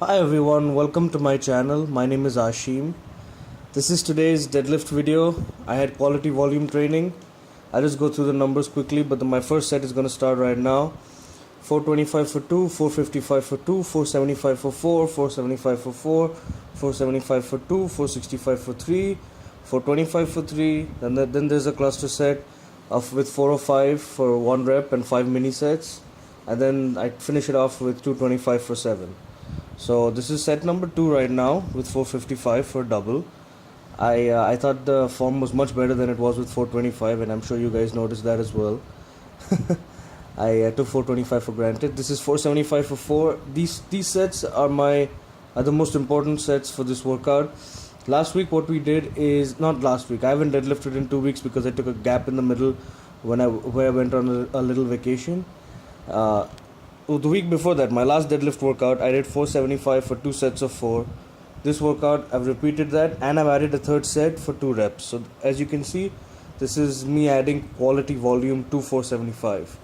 Hi everyone, welcome to my channel. My name is Ashim. This is today's deadlift video. I had quality volume training. I'll just go through the numbers quickly, but my first set is going to start right now. 425 for 2, 455 for 2, 475 for 4, 475 for 4, 475 for 2, 465 for 3, 425 for 3. Then there's a cluster set with 405 for 1 rep and 5 mini sets. And then I finish it off with 225 for 7. So this is set number 2 right now with 455 for double. I thought the form was much better than it was with 425, and I'm sure you guys noticed that as well. I took 425 for granted. This is 475 for 4. These sets are the most important sets for this workout. Last week what we did is not last week. I haven't deadlifted in 2 weeks because I took a gap in the middle where I went on a little vacation. The week before that, my last deadlift workout, I did 475 for 2 sets of 4. This workout, I've repeated that, and I've added a third set for 2 reps. So as you can see, this is me adding quality volume to 475.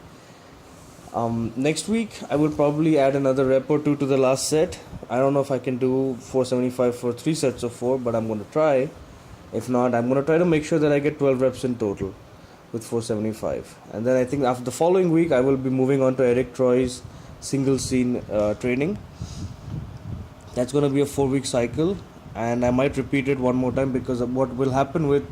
Next week, I will probably add another rep or 2 to the last set. I don't know if I can do 475 for 3 sets of 4, but I'm going to try. If not, I'm going to try to make sure that I get 12 reps in total with 475. And then I think after the following week I will be moving on to Eric Troy's single scene training. That's going to be a 4-week cycle, and I might repeat it one more time because of what will happen with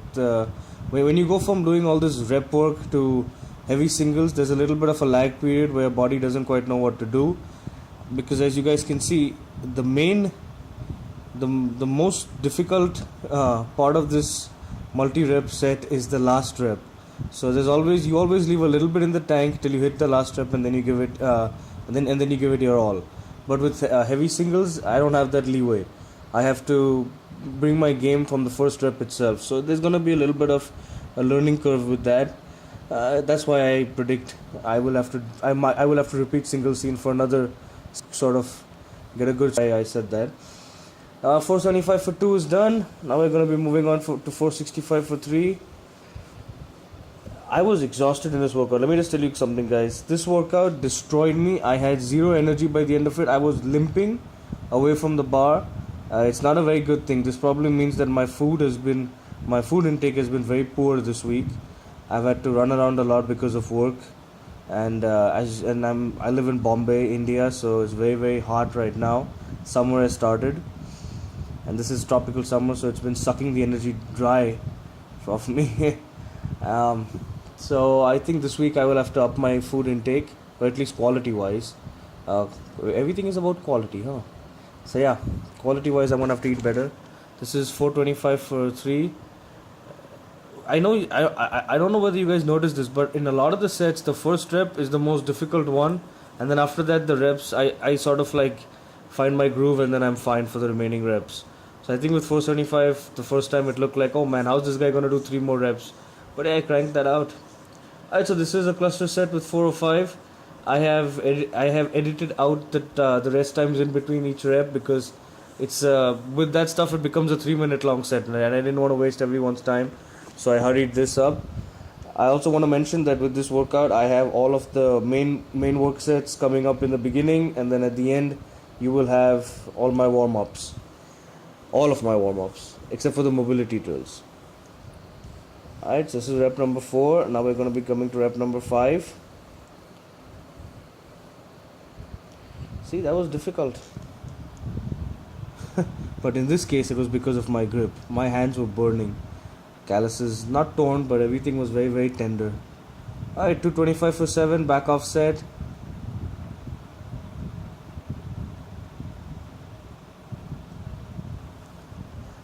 when you go from doing all this rep work to heavy singles, there's a little bit of a lag period where your body doesn't quite know what to do, because as you guys can see, the most difficult part of this multi-rep set is the last rep. So you always leave a little bit in the tank till you hit the last rep, and then you give it and then you give it your all. But with heavy singles, I don't have that leeway. I have to bring my game from the first rep itself. So there's going to be a little bit of a learning curve with that. That's why I predict I will have to repeat single scene for another sort of get a good. I said that. 475 for 2 is done. Now we're going to be moving on to 465 for 3. I was exhausted in this workout. Let me just tell you something, guys. This workout destroyed me. I had zero energy by the end of it. I was limping away from the bar. It's not a very good thing. This probably means that my food intake has been very poor this week. I've had to run around a lot because of work, and I live in Bombay, India, so it's very, very hot right now. Summer has started, and this is tropical summer, so it's been sucking the energy dry off me. So I think this week I will have to up my food intake, or at least quality wise. Everything is about quality, huh? So yeah, quality wise I'm gonna have to eat better. This is 425 for 3. I don't know whether you guys noticed this, but in a lot of the sets the first rep is the most difficult one, and then after that the reps I sort of like find my groove, and then I'm fine for the remaining reps. So I think with 475 the first time it looked like, oh man, how's this guy gonna do 3 more reps? But yeah, I cranked that out. Alright, so this is a cluster set with 405. I have edited out the rest times in between each rep, because it's with that stuff it becomes a 3-minute long set, and I didn't want to waste everyone's time, so I hurried this up. I also want to mention that with this workout I have all of the main work sets coming up in the beginning, and then at the end you will have all my warm-ups. All of my warm-ups except for the mobility drills. Alright, so this is rep number 4. Now we're going to be coming to rep number 5. See, that was difficult. But in this case it was because of my grip. My hands were burning. Calluses not torn, but everything was very, very tender. Alright, 225 for 7, back off set.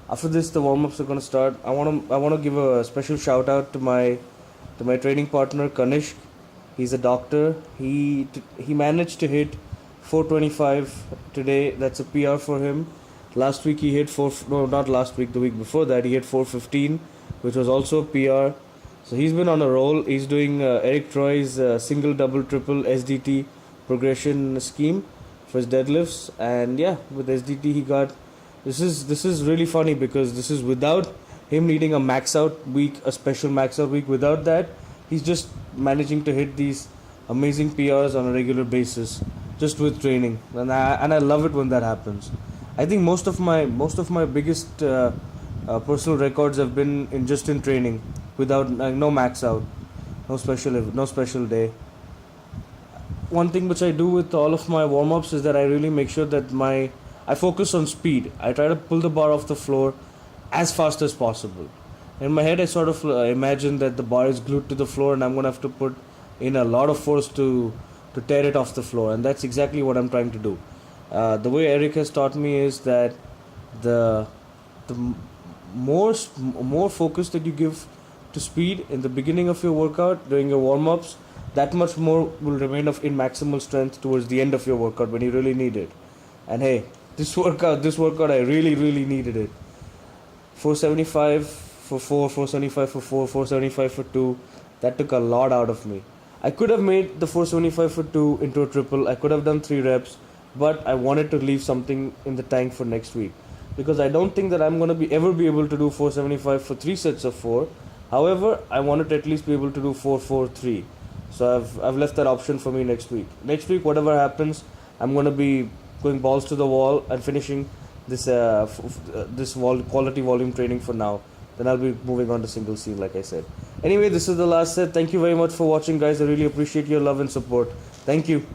After this, the warm-ups are going to start. I want to give a special shout out to my training partner Kanishk. He's a doctor. He managed to hit 425 today. That's a PR for him. Last week he hit not last week, the week before that he hit 415, which was also a PR. So he's been on a roll. He's doing Eric Troy's single, double, triple SDT progression scheme for his deadlifts, and yeah, with SDT he got. This is really funny because this is without him needing a max out week, a special max out week. Without that, he's just managing to hit these amazing PRs on a regular basis. just with training, and I love it when that happens. I think most of my biggest personal records have been in training, without no max out, no special day. One thing which I do with all of my warm ups is that I really make sure that I focus on speed. I try to pull the bar off the floor as fast as possible. In my head, I sort of imagine that the bar is glued to the floor, and I'm gonna have to put in a lot of force to tear it off the floor, and that's exactly what I'm trying to do. The way Eric has taught me is that the more focus that you give to speed in the beginning of your workout during your warm ups, that much more will remain in maximal strength towards the end of your workout when you really need it. And hey, this workout I really needed it. 475 for 4, 475 for 4, 475 for 2. That took a lot out of me. I could have made the 475 for 2 into a triple. I could have done 3 reps, but I wanted to leave something in the tank for next week, because I don't think that I'm going to ever be able to do 475 for 3 sets of 4. However, I wanted to at least be able to do 4, 4, 3. So I've left that option for me next week. Next week, whatever happens, I'm going to be going balls to the wall and finishing this quality volume training for now. Then I'll be moving on to single C, like I said. Anyway, this is the last set. Thank you very much for watching, guys. I really appreciate your love and support. Thank you.